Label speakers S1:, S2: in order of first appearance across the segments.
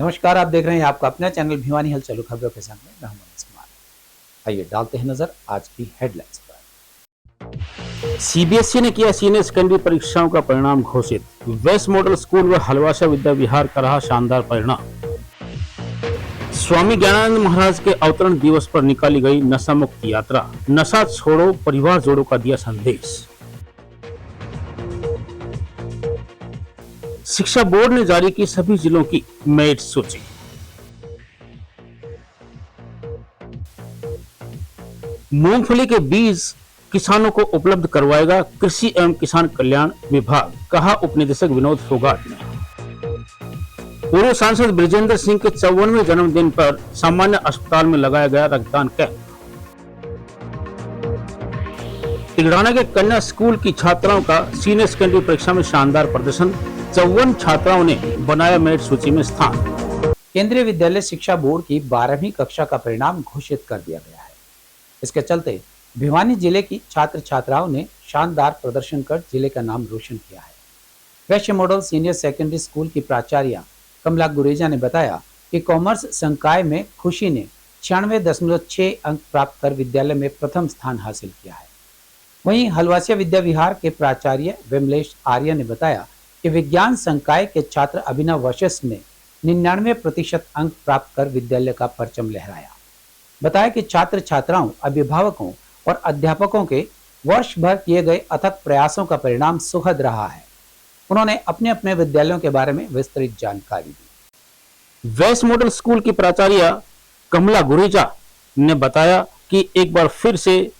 S1: नमस्कार, आप देख रहे हैं आपका अपना चैनल भिवानी हलचल खबरों के साथ में मैं हूं मनोज कुमार। आइए डालते हैं नजर आज की हेडलाइंस पर।
S2: सीबीएसई ने किया सीनियर सेकेंडरी परीक्षाओं का परिणाम घोषित। वेस्ट मॉडल स्कूल व हलवासा विद्या विहार का रहा शानदार परिणाम। स्वामी ज्ञानानंद महाराज के अवतरण दिवस पर निकाली गई नशा मुक्त यात्रा। नशा छोड़ो परिवार जोड़ो का दिया संदेश। शिक्षा बोर्ड ने जारी की सभी जिलों की मेरिट सूची। मूंगफली के बीज किसानों को उपलब्ध करवाएगा कृषि एवं किसान कल्याण विभाग, कहा उपनिदेशक विनोद फोगाट ने। पूर्व सांसद बृजेंद्र सिंह के 54वें जन्मदिन पर सामान्य अस्पताल में लगाया गया रक्तदान कैंप। तिगड़ाना के कन्या स्कूल की छात्राओं का सीनियर सेकेंडरी परीक्षा में शानदार प्रदर्शन। 54 छात्राओं ने बनाया मेरिट सूची में स्थान।
S1: केंद्रीय विद्यालय शिक्षा बोर्ड की 12वीं कक्षा का परिणाम घोषित कर दिया गया है। इसके चलते भिवानी जिले की छात्र छात्राओं ने शानदार प्रदर्शन कर जिले का नाम रोशन किया है। वैश्य मॉडल सीनियर सेकेंडरी स्कूल की प्राचार्य कमला गुरेजा ने बताया कि कॉमर्स संकाय में खुशी ने 96.6 अंक प्राप्त कर विद्यालय में प्रथम स्थान हासिल किया है। वहीं हलवासिया विद्या विहार के प्राचार्य विमलेश आर्य ने बताया कि विज्ञान संकाय के छात्र अभिनव वशिष्ठ ने 99% अंक प्राप्त कर विद्यालय का परचम लहराया। बताया कि छात्र छात्राओं, अभिभावकों और अध्यापकों के वर्ष भर किए गए अथक प्रयासों का परिणाम सुखद रहा है। उन्होंने अपने अपने विद्यालयों के बारे में विस्तृत जानकारी दी।
S2: वेस्ट मॉडल स्कूल की प्राचार्य कमला गुरेजा ने बताया कि एक बार फिर से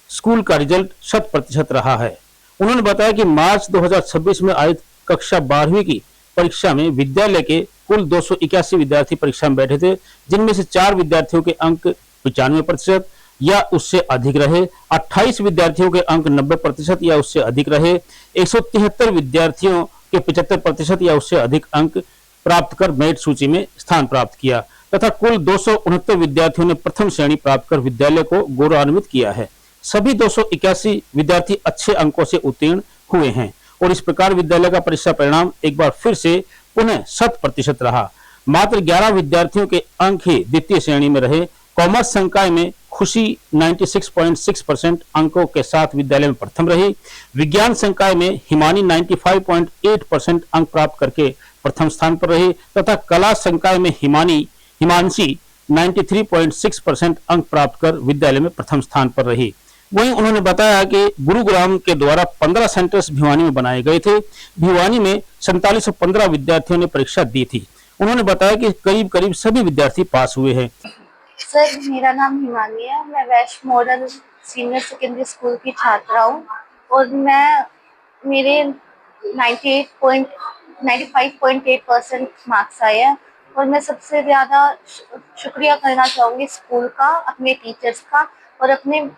S2: स्कूल का रिजल्ट 100% रहा है। उन्होंने बताया कि मार्च 2026 में आयोजित कक्षा 12वीं की परीक्षा में विद्यालय के कुल 281 विद्यार्थी परीक्षा में बैठे थे, जिनमें से 4 विद्यार्थियों के अंक 95% या उससे अधिक रहे, 28 विद्यार्थियों के अंक 90% या उससे अधिक रहे, 173 विद्यार्थियों के 75% या उससे अधिक अंक प्राप्त कर मेरिट सूची में स्थान प्राप्त किया तथा कुल 269 विद्यार्थियों ने प्रथम श्रेणी प्राप्त कर विद्यालय को गौरवान्वित किया है। सभी 281 विद्यार्थी अच्छे अंकों से उत्तीर्ण हुए हैं और इस प्रकार विद्यालय का परीक्षा परिणाम एक बार फिर से पुनः 100% रहा। मात्र 11 विद्यार्थियों के अंक ही द्वितीय श्रेणी में रहे। कॉमर्स संकाय में खुशी 96.6% अंकों के साथ विद्यालय में प्रथम रही। विज्ञान संकाय में हिमानी 95.8% अंक प्राप्त करके प्रथम स्थान पर रही तथा कला संकाय में हिमांशी 93.6% अंक प्राप्त कर विद्यालय में प्रथम स्थान पर रही। वहीं उन्होंने बताया कि गुरुग्राम के द्वारा 15 सेंटर्स भिवानी में बनाए गए थे। भिवानी में 4715 विद्यार्थियों ने परीक्षा दी थी। उन्होंने बताया कि करीब करीब सभी विद्यार्थी पास हुए हैं।
S3: सर, मेरा नाम हिमानी है। मैं वैश्य मॉडल सीनियर सेकेंडरी स्कूल की छात्रा हूँ और मेरे 95.8% मार्क्स आए हैं और मैं सबसे ज़्यादा शुक्रिया करना चाहूँगी स्कूल का, अपने टीचर्स का और अपने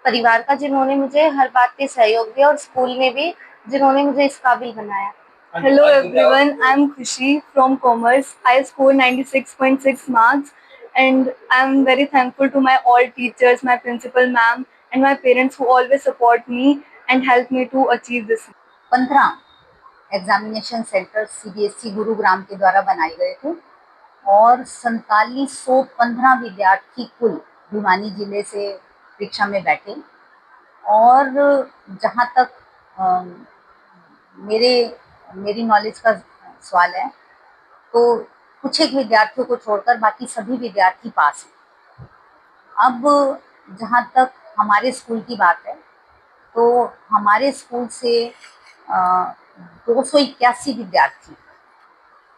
S3: परिवार का, जिन्होंने मुझे हर बात पे सहयोग दिया और स्कूल में भी जिन्होंने मुझे इस काबिल बनाया।
S4: Hello everyone, I am Khushi from Commerce. I scored 96.6 marks and I am very thankful to my all teachers, my principal ma'am and my parents who always support me and help me to achieve this.
S5: 15 examination centre CBSE Gurugram के द्वारा बनाए गए थे और 4715 विद्यार्थी कुल भिवानी जिले से परीक्षा में बैठे और जहाँ तक मेरी नॉलेज का सवाल है तो कुछ एक विद्यार्थियों को छोड़कर बाकी सभी विद्यार्थी पास हैं। अब जहाँ तक हमारे स्कूल की बात है तो हमारे स्कूल से 281 विद्यार्थी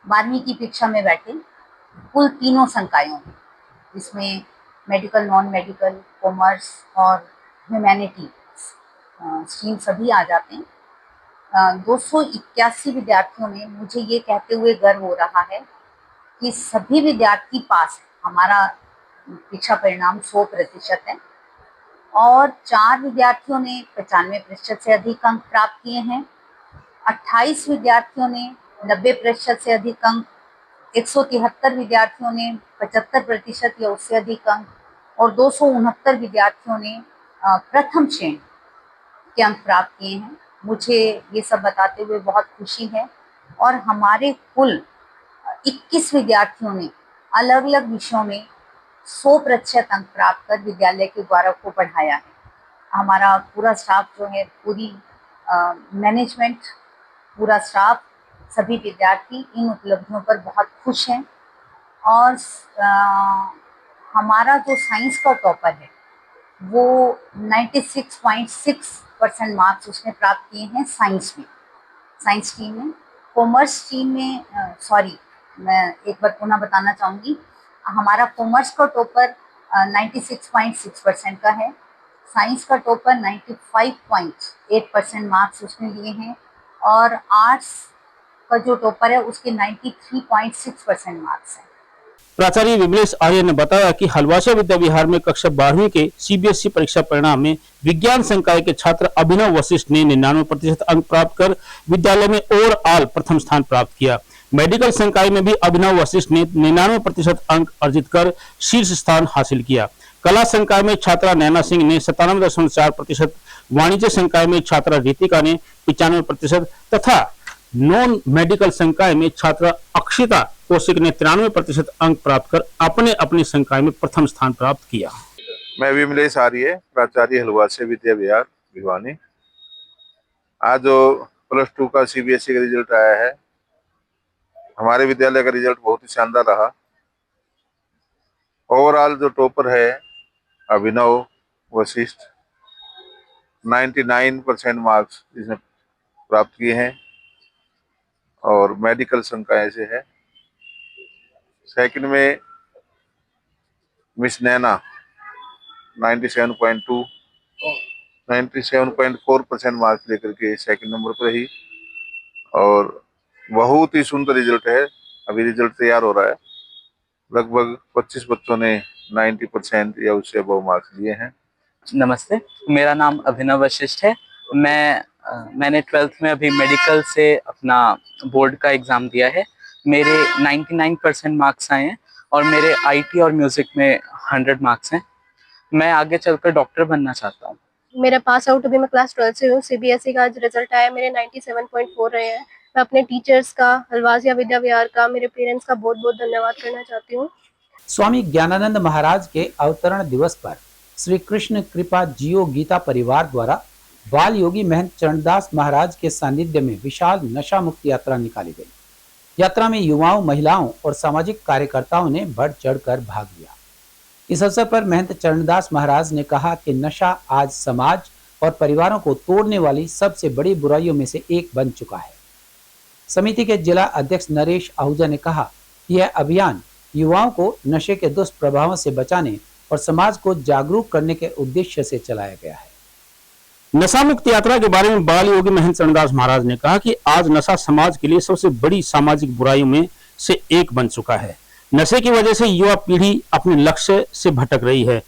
S5: 12वीं की परीक्षा में बैठे कुल तीनों संकायों में, जिसमें मेडिकल, नॉन मेडिकल, कॉमर्स और ह्यूमैनिटी स्ट्रीम सभी आ जाते हैं। 281 विद्यार्थियों में मुझे ये कहते हुए गर्व हो रहा है कि सभी विद्यार्थी पास हैं। हमारा परीक्षा परिणाम 100% है और 4 विद्यार्थियों ने 95% से अधिक अंक प्राप्त किए हैं, 28 विद्यार्थियों ने 90% से अधिक अंक, 173 विद्यार्थियों ने 75% या उससे अधिक अंक और 269 विद्यार्थियों ने प्रथम श्रेणी के अंक प्राप्त किए हैं। मुझे ये सब बताते हुए बहुत खुशी है और हमारे कुल 21 विद्यार्थियों ने अलग अलग विषयों में 100% अंक प्राप्त कर विद्यालय के गौरव को बढ़ाया है। हमारा पूरा स्टाफ जो है, पूरी मैनेजमेंट, पूरा स्टाफ, सभी विद्यार्थी इन उपलब्धियों पर बहुत खुश हैं। और हमारा जो साइंस का टॉपर है वो 96.6% मार्क्स उसने प्राप्त किए हैं साइंस टीम में। कॉमर्स टीम में मैं एक बार पुनः बताना चाहूँगी, हमारा कॉमर्स का टॉपर 96.6% का है, साइंस का टॉपर 95.8% मार्क्स उसने लिए हैं, और आर्ट्स का जो टॉपर है उसके 93.6% मार्क्स हैं।
S2: प्राचार्य विमलेश आर्य ने बताया कि हलवासिया विद्या विहार में कक्षा 12वीं के सीबीएसई परीक्षा परिणाम में विज्ञान संकाय के छात्र अभिनव वशिष्ठ ने 99% अंक प्राप्त कर विद्यालय में ओवरऑल प्रथम स्थान प्राप्त किया। मेडिकल संकाय में भी अभिनव वशिष्ठ ने 99% अंक अर्जित कर शीर्ष स्थान हासिल किया। कला संकाय में छात्रा नैना सिंह ने 97.4%, वाणिज्य संकाय में छात्रा रितिका ने 95% तथा नॉन मेडिकल संकाय में छात्रा अक्षिता कौशिक ने 93% अंक प्राप्त कर अपने अपने संकाय में प्रथम स्थान प्राप्त किया।
S6: मैं विमलेश आर्य, प्राचार्य हलवासिया विद्या विहार भिवानी। आज जो +2 का सीबीएसई का रिजल्ट आया है, हमारे विद्यालय का रिजल्ट बहुत ही शानदार रहा। ओवरऑल जो टॉपर है अभिनव वशिष्ठ, 99% मार्क्स इसने प्राप्त किए हैं, और मेडिकल संकाय से है। सेकंड में मिस नैना 97.4% मार्क्स लेकर के सेकंड नंबर पर रही, और बहुत ही सुंदर रिजल्ट है। अभी रिजल्ट तैयार हो रहा है। लगभग 25 बच्चों ने 90% या उससे अबव मार्क्स लिए हैं।
S7: नमस्ते, मेरा नाम अभिनव वशिष्ठ है। मैंने 12th में अभी मेडिकल से अपना बोर्ड का एग्ज़ाम दिया है। मेरे 99% मार्क्स आए हैं और मेरे आईटी और म्यूज़िक में 100 मार्क्स हैं। मैं आगे चलकर डॉक्टर बनना चाहता हूँ।
S8: मेरा पास आउट अभी मैं क्लास 12 से हूँ। सीबीएसई का आज रिजल्ट आया, मेरे 97.4 रहे हैं। मैं अपने टीचर्स का, हलवासिया विद्या विहार का, मेरे पेरेंट्स का बहुत बहुत धन्यवाद करना चाहती हूँ।
S1: स्वामी ज्ञानानंद महाराज के अवतरण दिवस पर श्री कृष्ण कृपा जियो गीता परिवार द्वारा बाल योगी महंत चरणदास महाराज के सानिध्य में विशाल नशा मुक्त यात्रा निकाली गई। यात्रा में युवाओं, महिलाओं और सामाजिक कार्यकर्ताओं ने बढ़ चढ़कर भाग लिया। इस अवसर पर महंत चरणदास महाराज ने कहा कि नशा आज समाज और परिवारों को तोड़ने वाली सबसे बड़ी बुराइयों में से एक बन चुका है। समिति के जिला अध्यक्ष नरेश आहूजा ने कहा कि यह अभियान युवाओं को नशे के दुष्प्रभावों से बचाने और समाज को जागरूक करने के उद्देश्य से चलाया गया है।
S2: नशा मुक्त यात्रा के बारे में बाल योगी महंत चरणदास महाराज ने कहा कि आज नशा समाज के लिए सबसे बड़ी सामाजिक बुराइयों में से एक बन चुका है। नशे की वजह से युवा पीढ़ी अपने लक्ष्य से भटक रही है,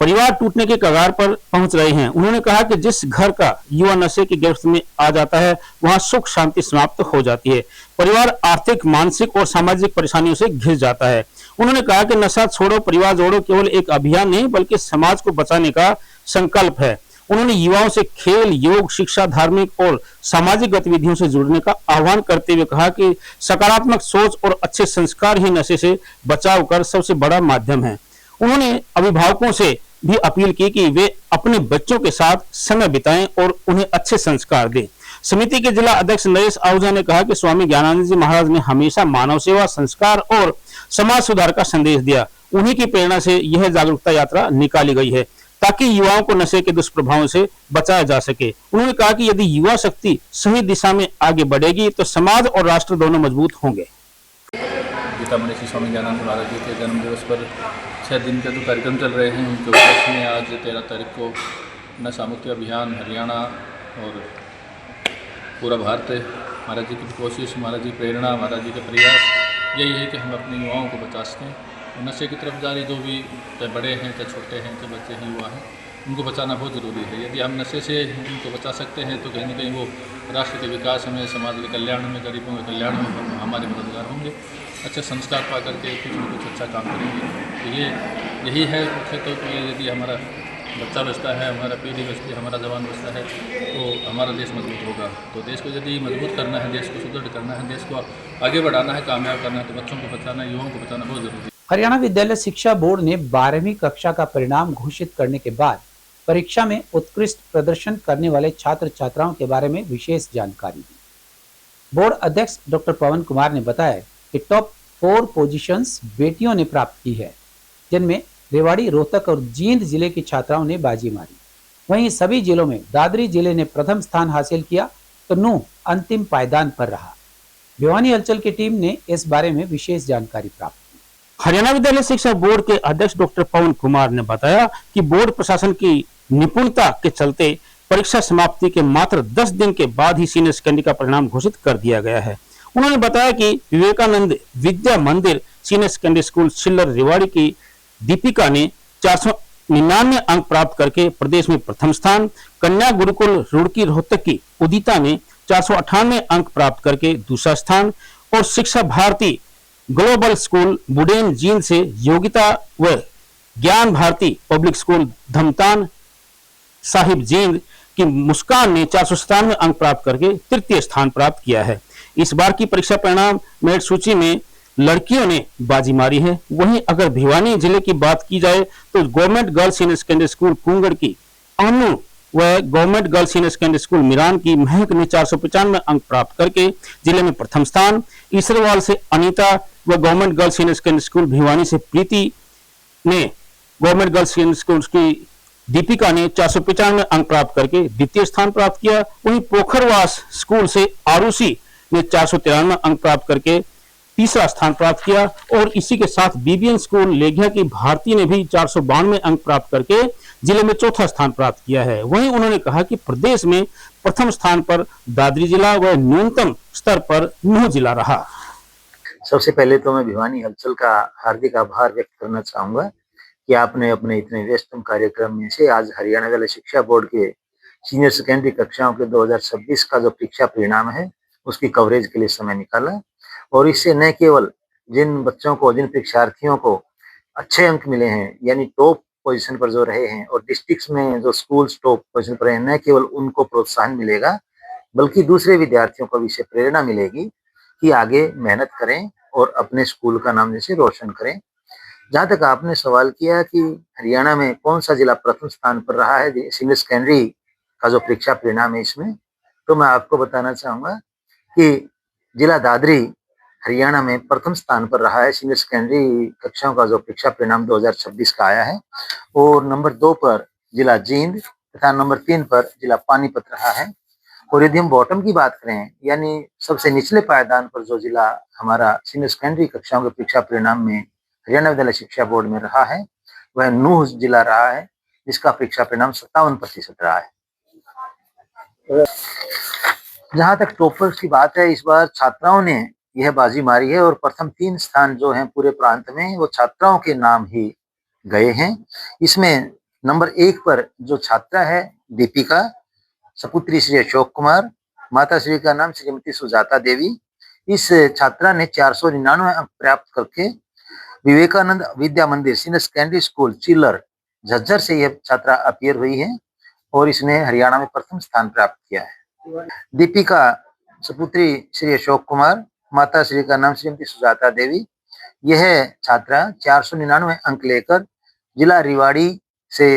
S2: परिवार टूटने के कगार पर पहुंच रहे हैं। उन्होंने कहा कि जिस घर का युवा नशे की गिरफ्त में आ जाता है वहां सुख शांति समाप्त हो जाती है, परिवार आर्थिक, मानसिक और सामाजिक परेशानियों से घिर जाता है। उन्होंने कहा कि नशा छोड़ो परिवार जोड़ो केवल एक अभियान नहीं बल्कि समाज को बचाने का संकल्प है। उन्होंने युवाओं से खेल, योग, शिक्षा, धार्मिक और सामाजिक गतिविधियों से जुड़ने का आह्वान करते हुए कहा कि सकारात्मक सोच और अच्छे संस्कार ही नशे से बचाव का सबसे बड़ा माध्यम है। उन्होंने अभिभावकों से भी अपील की कि वे अपने बच्चों के साथ समय बिताएं और उन्हें अच्छे संस्कार दें। समिति के जिला अध्यक्ष नरेश आहूजा ने कहा कि स्वामी ज्ञानानंद जी महाराज ने हमेशा मानव सेवा, संस्कार और समाज सुधार का संदेश दिया। उन्हीं की प्रेरणा से यह जागरूकता यात्रा निकाली गई है ताकि युवाओं को नशे के दुष्प्रभावों से बचाया जा सके। उन्होंने कहा कि यदि युवा शक्ति सही दिशा में आगे बढ़ेगी तो समाज और राष्ट्र दोनों मजबूत होंगे।
S9: गीता महर्षि स्वामी ज्ञानानंद महाराज जी के जन्म दिवस पर 6 दिन के जो कार्यक्रम चल रहे हैं उनके उपलक्ष्य में आज 13 तारीख को नशा मुक्ति अभियान हरियाणा और पूरा भारत, महाराज जी की कोशिश, महाराज जी की प्रेरणा, महाराज जी के प्रयास यही है कि हम अपने युवाओं को बचा सकें। नशे की तरफ जा रही जो भी, चाहे बड़े हैं, चाहे छोटे हैं, चाहे बच्चे हैं, युवा हैं, उनको बचाना बहुत ज़रूरी है। यदि हम नशे से उनको बचा सकते हैं तो कहीं ना कहीं वो राष्ट्र के विकास में, समाज के कल्याण में, गरीबों के कल्याण में हमारे मददगार होंगे। अच्छे संस्कार पा करके कुछ न कुछ अच्छा काम करेंगे। तो यही है मुख्य तौर पर। यदि हमारा बच्चा बचता है, हमारा पीढ़ी बचती है, हमारा जवान बचता है, तो हमारा देश मजबूत होगा। तो देश को यदि मजबूत करना है, देश को सुदृढ़ करना है, देश को आगे बढ़ाना है, कामयाब करना है, तो बच्चों को बचाना, युवाओं को बचाना बहुत ज़रूरी है।
S1: हरियाणा विद्यालय शिक्षा बोर्ड ने 12वीं कक्षा का परिणाम घोषित करने के बाद परीक्षा में उत्कृष्ट प्रदर्शन करने वाले छात्र छात्राओं के बारे में विशेष जानकारी दी। बोर्ड अध्यक्ष डॉक्टर पवन कुमार ने बताया कि टॉप 4 पोजीशंस बेटियों ने प्राप्त की है, जिनमें रेवाड़ी, रोहतक और जींद जिले की छात्राओं ने बाजी मारी। वहीं सभी जिलों में दादरी जिले ने प्रथम स्थान हासिल किया तो नूंह अंतिम पायदान पर रहा। भिवानी हलचल की टीम ने इस बारे में विशेष जानकारी प्राप्त की।
S2: हरियाणा विद्यालय शिक्षा बोर्ड के अध्यक्ष डॉक्टर पवन कुमार ने बताया कि बोर्ड प्रशासन की निपुणता के चलते परीक्षा समाप्ति के मात्र 10 दिन के बाद ही सीनियर सेकेंडरी का परिणाम घोषित कर दिया गया है। उन्होंने बताया कि विवेकानंद विद्या मंदिर senior secondary school Chhillar Rewari की दीपिका ने 499 अंक प्राप्त करके प्रदेश में प्रथम स्थान, कन्या गुरुकुल रुड़की रोहतक की उदिता ने 498 अंक प्राप्त करके दूसरा स्थान और शिक्षा भारती ग्लोबल स्कूल बुडेन जींद से योगिता व ज्ञान भारती पब्लिक स्कूल धमतान साहिब जींद की मुस्कान ने 497 अंक प्राप्त करके तृतीय स्थान प्राप्त किया है। इस बार की परीक्षा परिणाम मेरिट सूची में लड़कियों ने बाजी मारी है। वहीं अगर भिवानी जिले की बात की जाए तो government girls senior secondary school Kungar की अनु व government girls senior secondary school Miran की महक ने 495 अंक प्राप्त करके जिले में प्रथम स्थान, ईसरवाल से अनीता व government girls senior secondary school Bhiwani से प्रीति ने गवर्नमेंट गर्ल्स सीनियर स्कूल की दीपिका ने 495 अंक प्राप्त करके द्वितीय स्थान प्राप्त किया। वहीं पोखरवास स्कूल से आरुषि ने 493 अंक प्राप्त करके तीसरा स्थान प्राप्त किया और इसी के साथ बीबीएन स्कूल लेघिया की भारती ने भी 492 अंक प्राप्त करके जिले में चौथा स्थान प्राप्त किया है। वहीं उन्होंने कहा कि प्रदेश में प्रथम स्थान पर दादरी जिला व न्यूनतम स्तर पर नूंह जिला रहा।
S10: सबसे पहले तो मैं भिवानी हलचल का हार्दिक आभार व्यक्त करना चाहूंगा कि आपने अपने इतने व्यस्तम कार्यक्रम में से आज हरियाणा विद्यालय शिक्षा बोर्ड के सीनियर सेकेंडरी कक्षाओं के 2026 का जो परीक्षा परिणाम है उसकी कवरेज के लिए समय निकाला और इससे न केवल जिन बच्चों को, जिन परीक्षार्थियों को अच्छे अंक मिले हैं यानी टॉप पोजीशन पर जो रहे हैं और डिस्ट्रिक्ट्स में जो स्कूल्स टॉप पोजीशन पर रहे हैं, न केवल उनको प्रोत्साहन मिलेगा बल्कि दूसरे विद्यार्थियों को भी इससे प्रेरणा मिलेगी कि आगे मेहनत करें और अपने स्कूल का नाम जैसे रोशन करें। जहाँ तक आपने सवाल किया कि हरियाणा में कौन सा जिला प्रथम स्थान पर रहा है सीनियर सेकेंडरी का जो परीक्षा परिणाम है इसमें, तो मैं आपको बताना चाहूँगा कि जिला दादरी हरियाणा में प्रथम स्थान पर रहा है। सीनियर सेकेंडरी कक्षाओं का जो परीक्षा परिणाम 2026 का आया है और नंबर 2 पर जिला जींद तथा नंबर 3 पर जिला पानीपत रहा है। और यदि हम बॉटम की बात करें यानी सबसे निचले पायदान पर जो जिला हमारा सीनियर सेकेंडरी कक्षाओं के परीक्षा परिणाम में हरियाणा विद्यालय शिक्षा बोर्ड में रहा है वह नूंह जिला रहा है, जिसका परीक्षा परिणाम 57% रहा है। जहां तक टॉपर्स की बात है, इस बार छात्राओं ने यह बाजी मारी है और प्रथम 3 स्थान जो हैं पूरे प्रांत में वो छात्राओं के नाम ही गए हैं। इसमें नंबर 1 पर जो छात्रा है दीपिका, सपुत्री श्री अशोक कुमार, माता श्री का नाम श्रीमती सुजाता देवी। इस छात्रा ने 499 अंक प्राप्त करके विवेकानंद विद्या मंदिर सीनियर सेकेंडरी स्कूल चिल्लर झज्जर से यह छात्रा अपीयर हुई है और इसने हरियाणा में प्रथम स्थान प्राप्त किया है। दीपिका सपुत्री श्री अशोक कुमार, माता श्री का नाम श्रीमती सुजाता देवी, यह छात्रा 499 अंक लेकर जिला रेवाड़ी से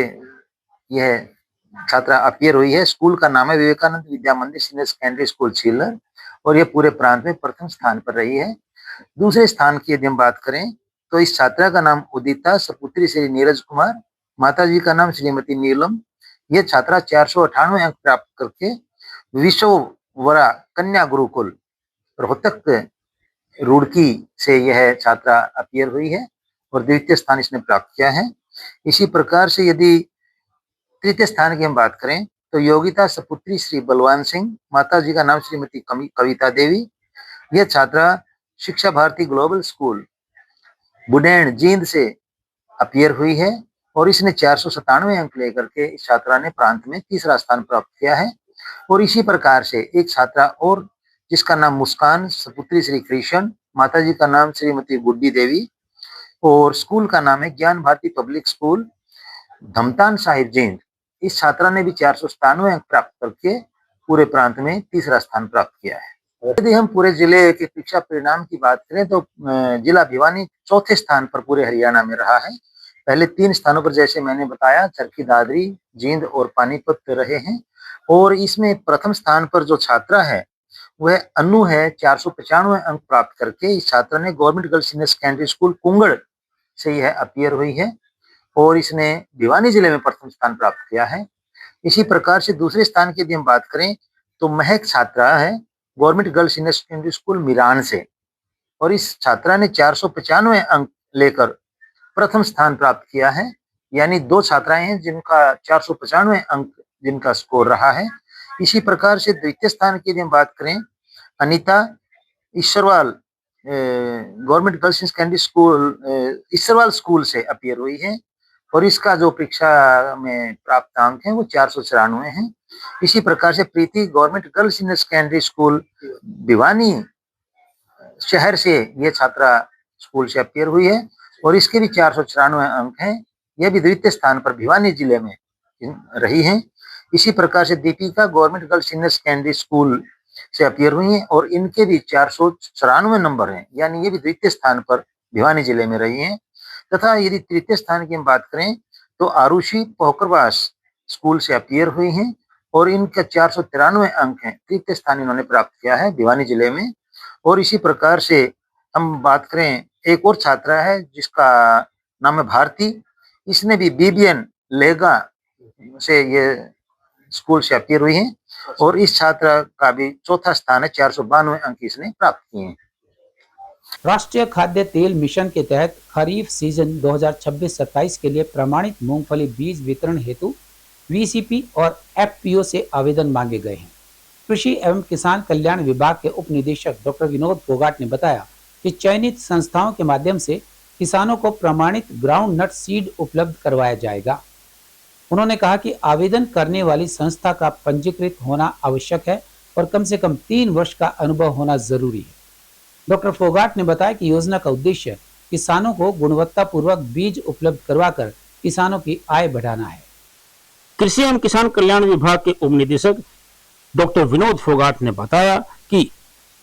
S10: यह छात्रा अपीयर हुई है। स्कूल का नाम है विवेकानंद विद्या मंदिर सीनियर सेकेंडरी स्कूल छिल्लर और यह पूरे प्रांत में प्रथम स्थान पर रही है। दूसरे स्थान की यदि हम बात करें तो इस छात्रा का नाम उदिता सपुत्री श्री नीरज कुमार, माता जी का नाम श्रीमती नीलम। यह छात्रा 498 अंक प्राप्त करके विश्ववरा कन्या गुरुकुल रोहतक रुड़की से यह छात्रा अपीयर हुई है और द्वितीय स्थान इसने प्राप्त किया है। इसी प्रकार से यदि तृतीय स्थान की हम बात करें तो योगिता सपुत्री श्री बलवान सिंह, माता जी का नाम श्रीमती कविता देवी। यह छात्रा शिक्षा भारती ग्लोबल स्कूल बुडेन जींद से अपीयर हुई है और इसने 497 अंक लेकर के इस छात्रा ने प्रांत में तीसरा स्थान प्राप्त किया है। और इसी प्रकार से एक छात्रा और जिसका नाम मुस्कान सपुत्री श्री कृष्ण, माता जी का नाम श्रीमती गुड्डी देवी और स्कूल का नाम है ज्ञान भारती पब्लिक स्कूल धमतान साहिब जींद, इस छात्रा ने भी 497 अंक प्राप्त करके पूरे प्रांत में तीसरा स्थान प्राप्त किया है। यदि हम पूरे जिले के परीक्षा परिणाम की बात करें तो जिला भिवानी चौथे स्थान पर पूरे हरियाणा में रहा है। पहले 3 स्थानों पर जैसे मैंने बताया चरखी दादरी, जींद और पानीपत रहे हैं और इसमें प्रथम स्थान पर जो छात्रा है वह अनु है। 495 अंक प्राप्त करके इस छात्रा ने government girls senior secondary school Kungar से यह अपीयर हुई है और इसने भिवानी जिले में प्रथम स्थान प्राप्त किया है। इसी प्रकार से दूसरे स्थान की यदि हम बात करें तो महक छात्रा है government girls senior secondary school Miran से और इस छात्रा ने 495 अंक लेकर प्रथम स्थान प्राप्त किया है। यानी 2 छात्राएं हैं जिनका 495 अंक जिनका स्कोर रहा है। इसी प्रकार से द्वितीय स्थान की यदि हम बात करें Anita Ishwarwal government girls secondary school Ishwarwal school से अपीयर हुई है और इसका जो परीक्षा में प्राप्त अंक है वो 494 हैं। इसी प्रकार से Preeti government girls senior secondary school Bhiwani शहर से ये छात्रा स्कूल से अपीयर हुई है और इसके भी 494 अंक हैं। यह भी द्वितीय स्थान पर भिवानी जिले में रही हैं। इसी प्रकार से Deepika government girls senior secondary school से अपीयर हुई हैं और इनके भी 494 नंबर हैं। यानी ये भी द्वितीय स्थान पर भिवानी जिले में रही हैं। तथा यदि तृतीय स्थान की हम बात करें तो आरुषि पोखरवास स्कूल से अपीयर हुई हैं और इनका 493 अंक हैं। तृतीय स्थान इन्होंने प्राप्त किया है भिवानी जिले में। और इसी प्रकार से हम बात करें एक और छात्रा है जिसका नाम है भारती, इसने भी बीबीएन लेगा से ये स्कूल से अपीयर हुई है और इस छात्रा का भी चौथा स्थान है। 492 अंक इसने प्राप्त किए हैं।
S1: राष्ट्रीय खाद्य तेल मिशन के तहत खरीफ सीजन 2026-27 के लिए प्रमाणित मूंगफली बीज वितरण हेतु वीसीपी और एफपीओ से आवेदन मांगे गए हैं। कृषि एवं किसान कल्याण विभाग के उप निदेशक डॉक्टर विनोद फोगाट ने बताया कि चयनित संस्थाओं के माध्यम से किसानों को प्रमाणित ग्राउंड नट सीड उपलब्ध करवाया जाएगा। उन्होंने कहा कि आवेदन करने वाली संस्था का पंजीकृत होना आवश्यक है और कम से कम 3 वर्ष का अनुभव होना जरूरी है। डॉक्टर फोगाट ने बताया कि योजना का उद्देश्य किसानों को गुणवत्तापूर्वक बीज उपलब्ध करवाकर किसानों की आय बढ़ाना है।
S2: कृषि एवं किसान कल्याण विभाग के उप निदेशक डॉक्टर विनोद फोगाट ने बताया कि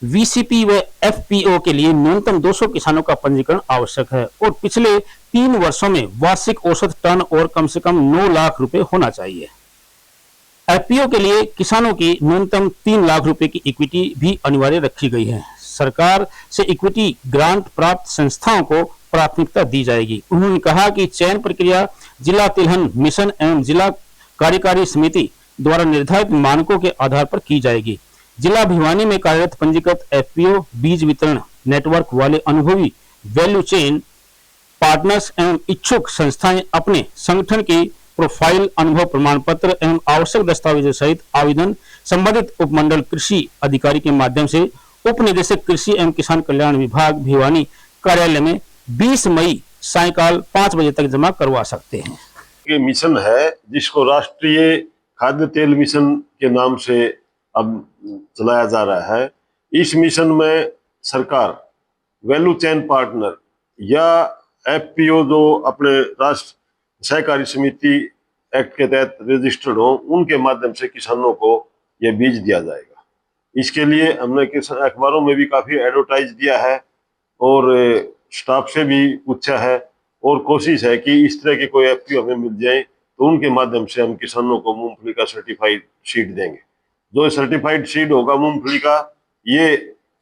S2: वीसीपी व एफपीओ के लिए न्यूनतम 200 किसानों का पंजीकरण आवश्यक है और पिछले 3 वर्षों में वार्षिक औसत टर्न और कम से कम 9 लाख रुपए होना चाहिए। एफपीओ के लिए किसानों की न्यूनतम 3 लाख रुपए की इक्विटी भी अनिवार्य रखी गई है। सरकार से इक्विटी ग्रांट प्राप्त संस्थाओं को प्राथमिकता दी जाएगी। उन्होंने कहा कि चयन प्रक्रिया जिला तिलहन मिशन एवं जिला कार्यकारी समिति द्वारा निर्धारित मानकों के आधार पर की जाएगी। जिला भिवानी में कार्यरत पंजीकृत एफपीओ बीज वितरण नेटवर्क वाले अनुभवी वैल्यू चेन पार्टनर्स एवं इच्छुक संस्थाएं अपने संगठन की प्रोफाइल, अनुभव प्रमाण पत्र एवं आवश्यक दस्तावेजों सहित आवेदन संबंधित उपमंडल कृषि अधिकारी के माध्यम से उप निदेशक कृषि एवं किसान कल्याण विभाग भिवानी कार्यालय में 20 मई सायंकाल 5 बजे तक जमा करवा सकते हैं।
S11: ये मिशन है जिसको राष्ट्रीय खाद्य तेल मिशन के नाम से अब चलाया जा रहा है। इस मिशन में सरकार वैल्यू चेन पार्टनर या एफपीओ जो अपने राष्ट्र सहकारी समिति एक्ट के तहत रजिस्टर्ड हो उनके माध्यम से किसानों को ये बीज दिया जाएगा। इसके लिए हमने अखबारों में भी काफी एडवर्टाइज दिया है और स्टाफ से भी पूछा है और कोशिश है कि इस तरह के कोई एफपीओ हमें मिल जाए तो उनके माध्यम से हम किसानों को मूंगफली का सर्टिफाइड सीड देंगे। जो सर्टिफाइड सीड होगा मूंगफली का ये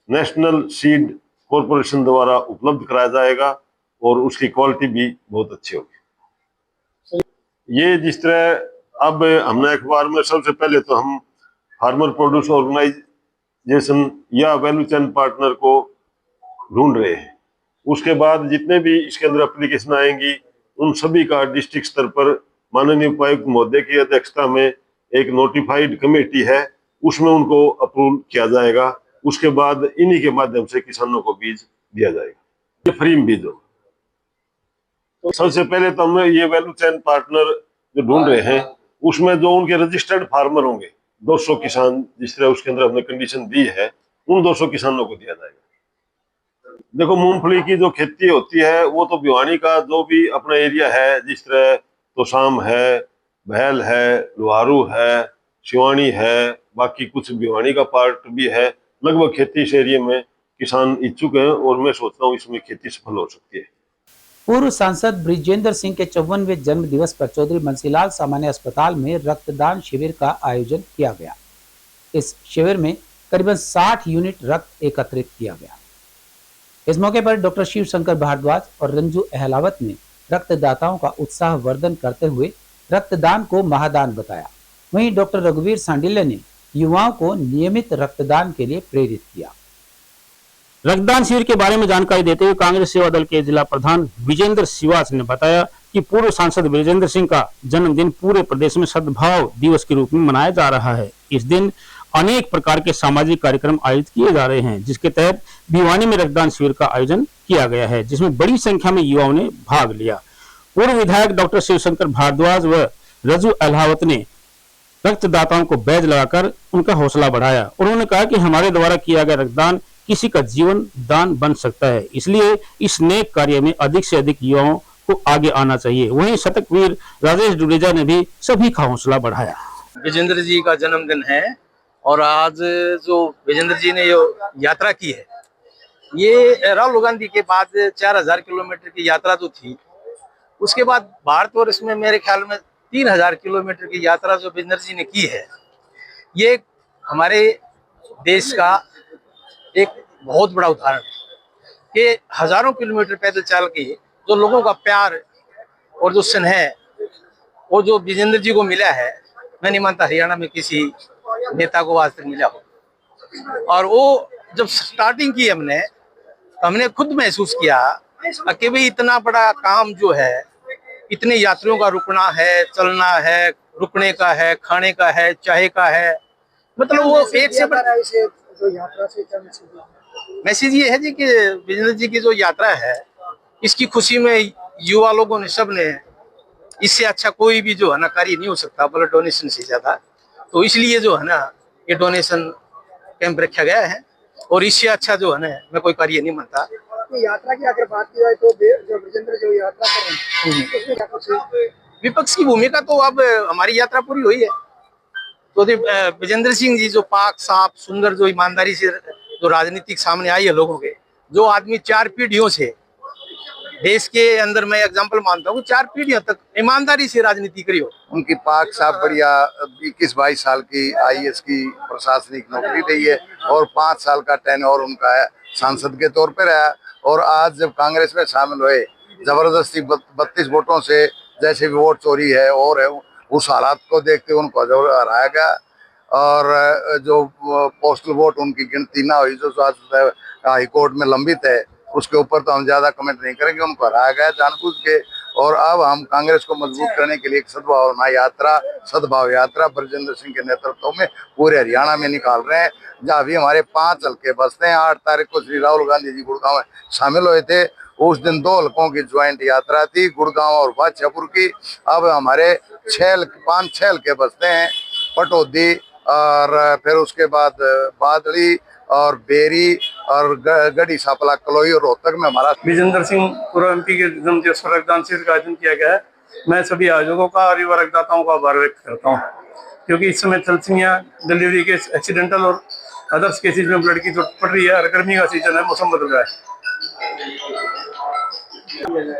S11: नेशनल सीड कॉरपोरेशन द्वारा उपलब्ध कराया जाएगा और उसकी क्वालिटी भी बहुत अच्छी होगी। ये जिस तरह अब हमने अखबार में सबसे पहले तो हम फार्मर प्रोड्यूस ऑर्गेनाइजेशन या वैल्यू चेन पार्टनर को ढूंढ रहे हैं। उसके बाद जितने भी इसके अंदर एप्लीकेशन आएंगी उन सभी का डिस्ट्रिक्ट स्तर पर माननीय उपायुक्त महोदय की अध्यक्षता में एक नोटिफाइड कमेटी है, उसमें उनको अप्रूव किया जाएगा। उसके बाद इन्हीं के माध्यम से किसानों को बीज दिया जाएगा। ये फ्री में बीज होगा। तो सबसे पहले तो हम ये वैल्यू चेन पार्टनर जो ढूंढ रहे हैं उसमें जो उनके रजिस्टर्ड फार्मर होंगे 200 किसान, जिस तरह उसके अंदर हमने कंडीशन दी है, उन 200 किसानों को दिया जाएगा। देखो मूंगफली की जो खेती होती है वो तो भिवानी का जो भी अपना एरिया है, जिस तरह तो शाम है, बहल है, लोहारू है, शिवानी है, बाकी कुछ भिवानी का पार्ट भी है। लगभग खेती इस एरिया में किसान इच्छुक हैं और मैं सोचता हूँ इसमें खेती सफल हो सकती है।
S1: पूर्व सांसद ब्रिजेंद्र सिंह के 54वें जन्म दिवस पर चौधरी बंसीलाल सामान्य अस्पताल में रक्तदान शिविर का आयोजन किया गया। इस शिविर में करीबन 60 यूनिट रक्त एकत्रित किया गया। इस मौके पर डॉक्टर शिव शंकर भारद्वाज और रंजू अहलावत ने रक्तदाताओं का उत्साहवर्धन करते हुए रक्तदान को महादान बताया। वहीं डॉक्टर रघुवीर सांडिल्य ने युवाओं को नियमित रक्तदान के लिए प्रेरित किया।
S2: रक्तदान शिविर के बारे में जानकारी देते हुए कांग्रेस सेवा दल के जिला प्रधान विजेंद्र सिवाच ने बताया कि पूर्व सांसद ब्रिजेंद्र सिंह का जन्मदिन पूरे प्रदेश में सद्भाव दिवस के रूप में मनाया जा रहा है। इस दिन अनेक प्रकार के सामाजिक कार्यक्रम आयोजित किए जा रहे हैं, जिसके तहत भिवानी में रक्तदान शिविर का आयोजन किया गया है, जिसमें बड़ी संख्या में युवाओं ने भाग लिया। पूर्व विधायक डॉक्टर शिवशंकर भारद्वाज व रजू अहलावत ने रक्तदाताओं को बैज लगाकर उनका हौसला बढ़ाया। उन्होंने कहा कि हमारे द्वारा किया गया रक्तदान किसी का जीवन दान बन सकता है, इसलिए इस नेक कार्य में अधिक से अधिक युवाओं को आगे आना चाहिए। वहीं शतकवीर राजेश डुडेजा ने भी सभी का हौसला बढ़ाया।
S12: विजेंद्र जी का जन्मदिन है और आज जो विजेंद्र जी ने जो यात्रा की है, ये राहुल गांधी के बाद 4000 किलोमीटर की यात्रा जो थी, उसके बाद भारतवर्ष में मेरे ख्याल में 3000 किलोमीटर की यात्रा जो विजेंद्र जी ने की है, ये हमारे देश का एक बहुत बड़ा उदाहरण है कि हजारों किलोमीटर पैदल चल के जो लोगों का प्यार और जो स्नेह और जो विजेंद्र जी को मिला है, मैं नहीं मानता हरियाणा में किसी नेता को आज तक मिला हो। और वो जब स्टार्टिंग की हमने खुद महसूस किया कि भाई इतना बड़ा काम जो है, इतने यात्रियों का रुकना है, चलना है, रुकने का है, खाने का है, चाय का है, मतलब वो एक से बड़ा यात्रा से क्या मैसेज ये है जी कि विजेंद्र जी की जो यात्रा है, इसकी खुशी में युवा लोगों ने सब ने, इससे अच्छा कोई भी जो है ना कार्य नहीं हो सकता ब्लड डोनेशन से ज्यादा। तो इसलिए जो है ना ये डोनेशन कैंप रखा गया है और इससे अच्छा जो है ना मैं कोई कार्य नहीं मानता।
S13: तो यात्रा की अगर बात की जाए तो जो विजेंद्र जो यात्रा कर रहे हैं उसमें क्या कुछ
S12: विपक्ष की भूमिका तो अब हमारी यात्रा पूरी हुई है। तो विजेंद्र सिंह जी जो पाक साफ सुंदर जो ईमानदारी से जो राजनीतिक सामने आई है लोगों के, जो आदमी 4 पीढ़ियों से देश के अंदर मैं एग्जांपल मानता हूँ, 4 पीढ़ियों तक ईमानदारी से राजनीति करी हो।
S6: उनकी पाक साहब बढ़िया 21-22 साल की आईएएस की प्रशासनिक नौकरी रही है और 5 साल का टेन्योर उनका है सांसद के तौर पर रहा। और आज जब कांग्रेस में शामिल हुए, जबरदस्ती 32 वोटों से जैसे भी वोट चोरी है और है, उस हालात को देखते उनको हराया गया। और जो पोस्टल वोट उनकी गिनती ना हुई, जो हाई कोर्ट में लंबित है, उसके ऊपर तो हम ज्यादा कमेंट नहीं करेंगे। उनको हराया गया जानबूझ के। और अब हम कांग्रेस को मजबूत करने के लिए एक सद्भाव यात्रा ब्रजेंद्र सिंह के नेतृत्व में पूरे हरियाणा में निकाल रहे हैं। जहाँ भी हमारे 5 हल्के बसते हैं। 8 तारीख को श्री राहुल गांधी जी गुड़गांव में शामिल हुए थे। उस दिन 2 हल्कों की ज्वाइंट यात्रा थी, गुड़गांव और बादशाहपुर की। अब हमारे 5-6 हल्के बसते हैं, पटौदी और फिर उसके बाद बादली और बेरी और गढ़ी सापला कलोई और रोहतक में हमारा।
S14: विजेंद्र सिंह पूर्व एमपी के जन्मदिवस पर रक्तदान शिविर का आयोजन किया गया है। मैं सभी आयोजकों का और युवा रक्तदाताओं का आभार व्यक्त करता हूँ, क्योंकि इस समय थैलेसीमिया, डिलीवरी केस, एक्सीडेंटल और अदर्स केसेज में ब्लड की जरूरत पड़ रही है। और गर्मी का सीजन है, मौसम बदल रहा है।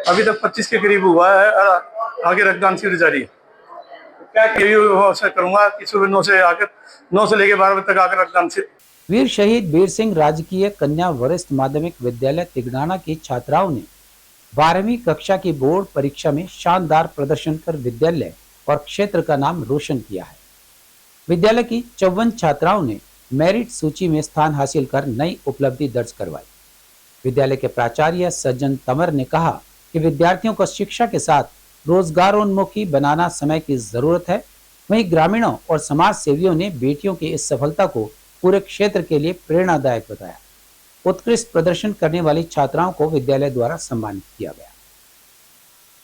S14: अभी तक 25 के करीब हुआ है और आगे रक्तदान शिविर जारी है। क्या करूंगा कि सुबह 9 से लेकर 12 बजे तक आकर रक्तदान शिविर।
S1: वीर शहीद वीर सिंह राजकीय कन्या वरिष्ठ माध्यमिक विद्यालय तिगड़ाना की छात्राओं ने 12वीं कक्षा की बोर्ड परीक्षा में शानदार प्रदर्शन कर विद्यालय और क्षेत्र का नाम रोशन किया है। विद्यालय की 54 छात्राओं ने मेरिट सूची में स्थान हासिल कर नई उपलब्धि दर्ज करवाई। विद्यालय के प्राचार्य सज्जन तंवर ने कहा कि विद्यार्थियों को शिक्षा के साथ रोजगारोन्मुखी बनाना समय की जरूरत है। वहीं ग्रामीणों और समाज सेवियों ने बेटियों की इस सफलता को पूरे क्षेत्र के लिए प्रेरणादायक बताया। उत्कृष्ट प्रदर्शन करने वाली छात्राओं को विद्यालय द्वारा सम्मानित किया गया।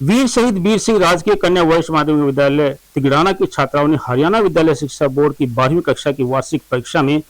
S2: वीर शहीद वीर सिंह राजकीय कन्या वरिष्ठ माध्यमिक विद्यालय तिगड़ाना की छात्राओं ने हरियाणा विद्यालय शिक्षा बोर्ड की 12वीं कक्षा की वार्षिक परीक्षा में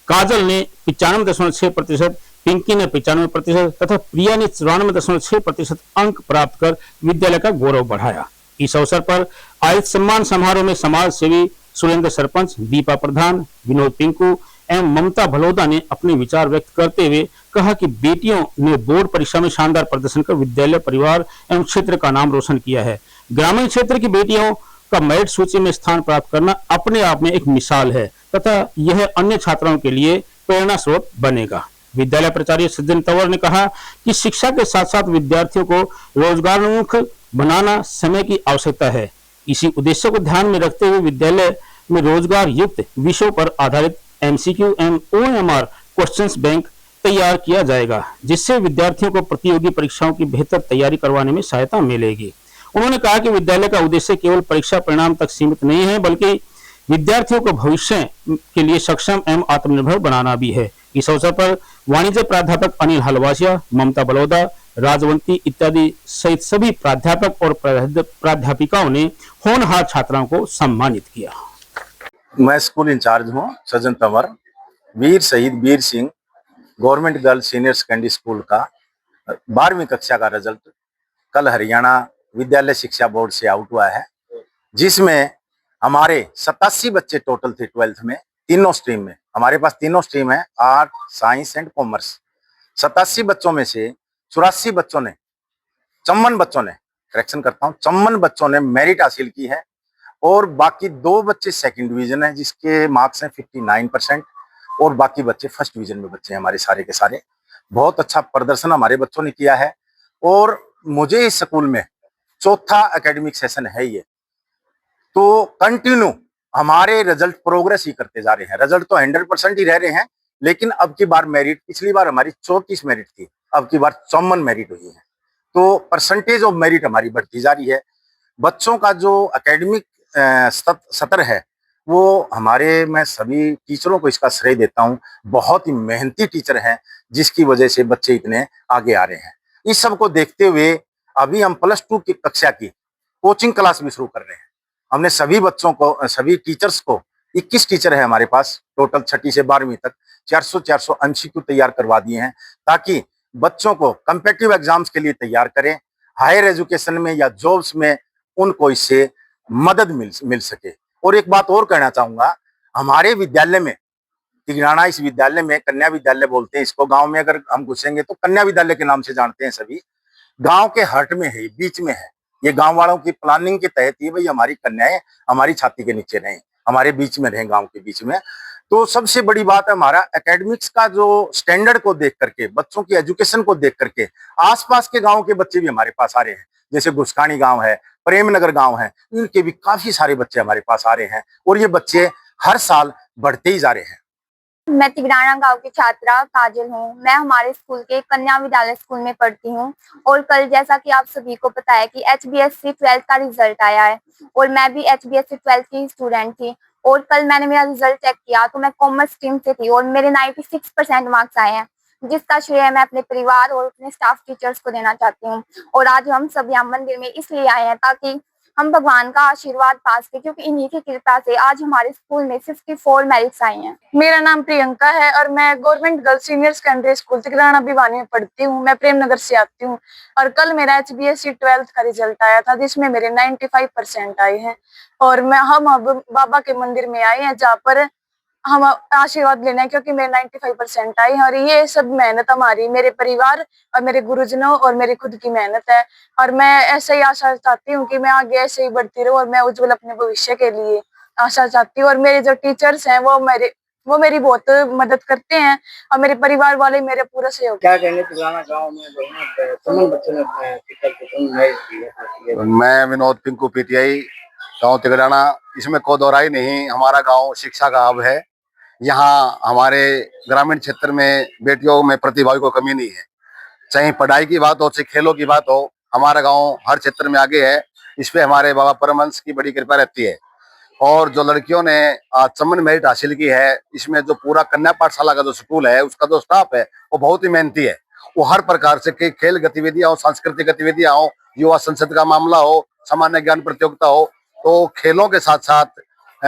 S2: काजल ने 95.6%, पिंकी ने 95% तथा प्रिया ने 94.6% अंक प्राप्त कर विद्यालय का गौरव बढ़ाया। इस अवसर पर आयोजित सम्मान समारोह में समाज सेवी सुरेंद्र सरपंच, दीपा प्रधान, विनोद पिंकू एवं ममता भलोदा ने अपने विचार व्यक्त करते हुए कहा कि बेटियों ने बोर्ड परीक्षा में शानदार प्रदर्शन कर विद्यालय, परिवार एवं क्षेत्र का नाम रोशन किया है। ग्रामीण क्षेत्र की बेटियों का मेरिट सूची में स्थान प्राप्त करना अपने आप में एक मिसाल है तथा यह अन्य छात्राओं के लिए प्रेरणा स्रोत बनेगा। विद्यालय प्राचार्य सज्जन तंवर ने कहा कि शिक्षा के साथ साथ विद्यार्थियों को रोजगारोन्मुख बनाना समय की आवश्यकता है। इसी उद्देश्य को ध्यान में रखते हुए विद्यालय में रोजगार युक्त विषयों पर आधारित MCQ एवं OMR क्वेश्चंस बैंक तैयार किया जाएगा, जिससे विद्यार्थियों को प्रतियोगी परीक्षाओं की बेहतर तैयारी करवाने में सहायता मिलेगी। उन्होंने कहा कि विद्यालय का उद्देश्य केवल परीक्षा परिणाम तक सीमित नहीं है, बल्कि विद्यार्थियों को भविष्य के लिए सक्षम एवं आत्मनिर्भर बनाना भी है। इस अवसर पर वाणिज्य प्राध्यापक अनिल हलवासिया, ममता बलौदा, राजवंती इत्यादि सहित सभी प्राध्यापक और प्राध्यापिकाओं ने होनहार छात्राओं को सम्मानित किया।
S10: मैं स्कूल इंचार्ज हूँ सज्जन तंवर। वीर शहीद Veer Singh government girls senior secondary school का 12वीं कक्षा का रिजल्ट कल हरियाणा विद्यालय शिक्षा बोर्ड से आउट हुआ है, जिसमें हमारे 87 बच्चे टोटल थे 12th में, तीनों स्ट्रीम में। हमारे पास तीनों स्ट्रीम है, आर्ट, साइंस एंड कॉमर्स। 87 बच्चों में से 84 बच्चों ने, 54 बच्चों ने मेरिट हासिल की है और बाकी 2 बच्चे सेकंड डिवीजन है, जिसके मार्क्स हैं 59% और बाकी बच्चे फर्स्ट डिवीजन में बच्चे हैं हमारे सारे के सारे। बहुत अच्छा प्रदर्शन हमारे बच्चों ने किया है और मुझे इस स्कूल में चौथा एकेडमिक सेशन है ये, तो कंटिन्यू हमारे रिजल्ट प्रोग्रेस ही करते जा रहे हैं। रिजल्ट तो 100% ही रह रहे हैं, लेकिन अब की बार मेरिट, पिछली बार हमारी 34 मेरिट थी, अब की बार 54 मेरिट हुई है, तो परसेंटेज ऑफ मेरिट हमारी बढ़ती जा रही है। बच्चों का जो एकेडमिक सत्र है वो हमारे, मैं सभी टीचरों को इसका श्रेय देता हूँ। बहुत ही मेहनती टीचर हैं, जिसकी वजह से बच्चे इतने आगे आ रहे हैं। इस सब को देखते हुए अभी हम +2 की कक्षा की कोचिंग क्लास भी शुरू कर रहे हैं। हमने सभी बच्चों को, सभी टीचर्स को, 21 टीचर है हमारे पास टोटल 6ठी से 12वीं तक, 400 MCQ तैयार करवा दिए हैं, ताकि बच्चों को कम्पिटिटिव एग्जाम्स के लिए तैयार करें, हायर एजुकेशन में या जॉब्स में उनको इससे मदद मिल सके। और एक बात और कहना चाहूंगा, हमारे विद्यालय में, तिगराना इस विद्यालय में कन्या विद्यालय बोलते हैं इसको, गांव में अगर हम घुसेंगे तो कन्या विद्यालय के नाम से जानते हैं सभी। गांव के हर्ट में है, बीच में है, ये गांव वालों की प्लानिंग के तहत ही भाई हमारी कन्याएं हमारी छाती के नीचे रहें, हमारे बीच में रहें, गांव के बीच में। तो सबसे बड़ी बात है हमारा एकेडमिक्स का जो स्टैंडर्ड को देख करके, बच्चों की एजुकेशन को देख करके आसपास के गाँव के बच्चे भी हमारे पास आ रहे हैं। जैसे गुस्कानी गांव है, प्रेमनगर गांव है, इनके भी काफी सारे बच्चे हमारे पास आ रहे हैं और ये बच्चे हर साल बढ़ते ही जा रहे हैं।
S3: मैं तिगराना गांव की छात्रा काजल हूँ। मैं हमारे स्कूल के कन्या विद्यालय स्कूल में पढ़ती हूँ और कल जैसा कि आप सभी को पता है कि HBSC 12th का रिजल्ट आया है और मैं भी HBSC 12th की स्टूडेंट थी। और कल मैंने मेरा रिजल्ट चेक किया तो मैं कॉमर्स स्ट्रीम से थी और मेरे 96% मार्क्स आए हैं, जिसका श्रेय मैं अपने परिवार और अपने स्टाफ टीचर्स को देना चाहती हूँ। और आज हम सब यहाँ मंदिर में इसलिए आए हैं ताकि हम भगवान का आशीर्वाद पा सके, क्योंकि इन्हीं की कृपा से आज हमारे स्कूल में 54 मेरिट्स आई हैं।
S4: मेरा नाम प्रियंका है और मैं government girls senior secondary school Tigrana Bhiwani में पढ़ती हूँ। मैं प्रेमनगर से आती हूँ और कल मेरा HBSC 12th का रिजल्ट आया था, जिसमें मेरे 95% आए हैं। और हम अब बाबा के मंदिर में आए हैं, जहाँ पर हम आशीर्वाद लेना है, क्योंकि मेरे 95% आए हैं। और ये सब मेहनत हमारी, मेरे परिवार और मेरे गुरुजनों और मेरी खुद की मेहनत है। और मैं ऐसे ही आशा चाहती हूँ कि मैं आगे ऐसे ही बढ़ती रहूँ और मैं उज्जवल अपने भविष्य के लिए आशा चाहती हूँ। और मेरे जो टीचर्स हैं वो मेरी बहुत मदद करते हैं और मेरे परिवार वाले मेरे पूरा सहयोग।
S13: क्या कहने तिगराना गाँव में तमाम बच्चों ने
S10: मैं विनोद पिंकू PTI गाँव तिगराना, इसमें कोई दोहराई नहीं, हमारा गाँव शिक्षा का हब है। यहाँ हमारे ग्रामीण क्षेत्र में बेटियों में प्रतिभाओं को कमी नहीं है, चाहे पढ़ाई की बात हो चाहे खेलों की बात हो, हमारा गांव हर क्षेत्र में आगे है। इस पे हमारे बाबा परमहंस की बड़ी कृपा रहती है। और जो लड़कियों ने आज 54 मेरिट हासिल की है, इसमें जो पूरा कन्या पाठशाला का जो स्कूल है, उसका जो स्टाफ है वो बहुत ही मेहनती है। वो हर प्रकार से खेल गतिविधियां हो, सांस्कृतिक गतिविधियां हो, युवा संसद का मामला हो, सामान्य ज्ञान प्रतियोगिता हो, तो खेलों के साथ साथ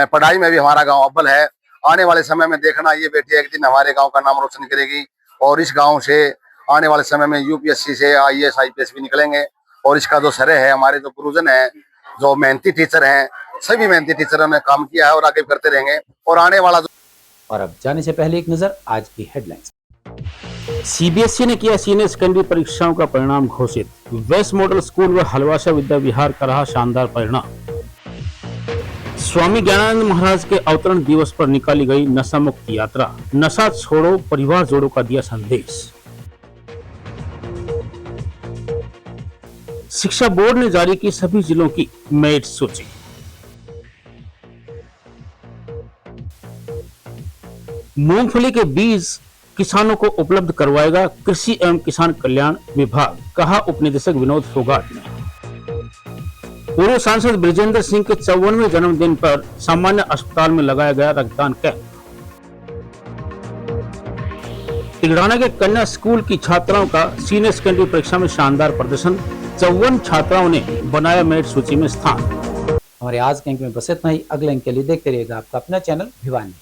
S10: पढ़ाई में भी हमारा गाँव अव्वल है। आने वाले समय में देखना, ये बेटी एक दिन हमारे गांव का नाम रोशन करेगी और इस गांव से आने वाले समय में UPSC से IAS IPS भी निकलेंगे। और इसका जो श्रेय है हमारे जो गुरुजन है
S15: जो मेहनती टीचर हैं, सभी मेहनती टीचरों ने काम किया है और आगे करते रहेंगे। और आने वाला
S1: और अब जाने से पहले एक नजर आज की हेडलाइंस।
S2: सीबीएसई ने किया सीनियर सेकेंडरी परीक्षाओं का परिणाम घोषित। वेस्ट मॉडल स्कूल व हलवासा विद्या विहार का रहा शानदार परिणाम। स्वामी ज्ञानानंद महाराज के अवतरण दिवस पर निकाली गई नशा मुक्त यात्रा। नशा छोड़ो, परिवार जोड़ो का दिया संदेश। शिक्षा बोर्ड ने जारी की सभी जिलों की मेरिट सूची। मूंगफली के बीज किसानों को उपलब्ध करवाएगा कृषि एवं किसान कल्याण विभाग, कहा उप निदेशक विनोद फोगाट ने। पूर्व सांसद ब्रिजेंद्र सिंह के 54वें जन्मदिन पर सामान्य अस्पताल में लगाया गया रक्तदान कैंप। तिगड़ाना के कन्या स्कूल की छात्राओं का सीनियर सेकेंडरी परीक्षा में शानदार प्रदर्शन। 54 छात्राओं ने बनाया मेरिट सूची में स्थान।
S1: हमारे आज के अंक में बस इतना ही। अगले अंक के लिए देखते रहिएगा आपका अपना चैनल भिवानी।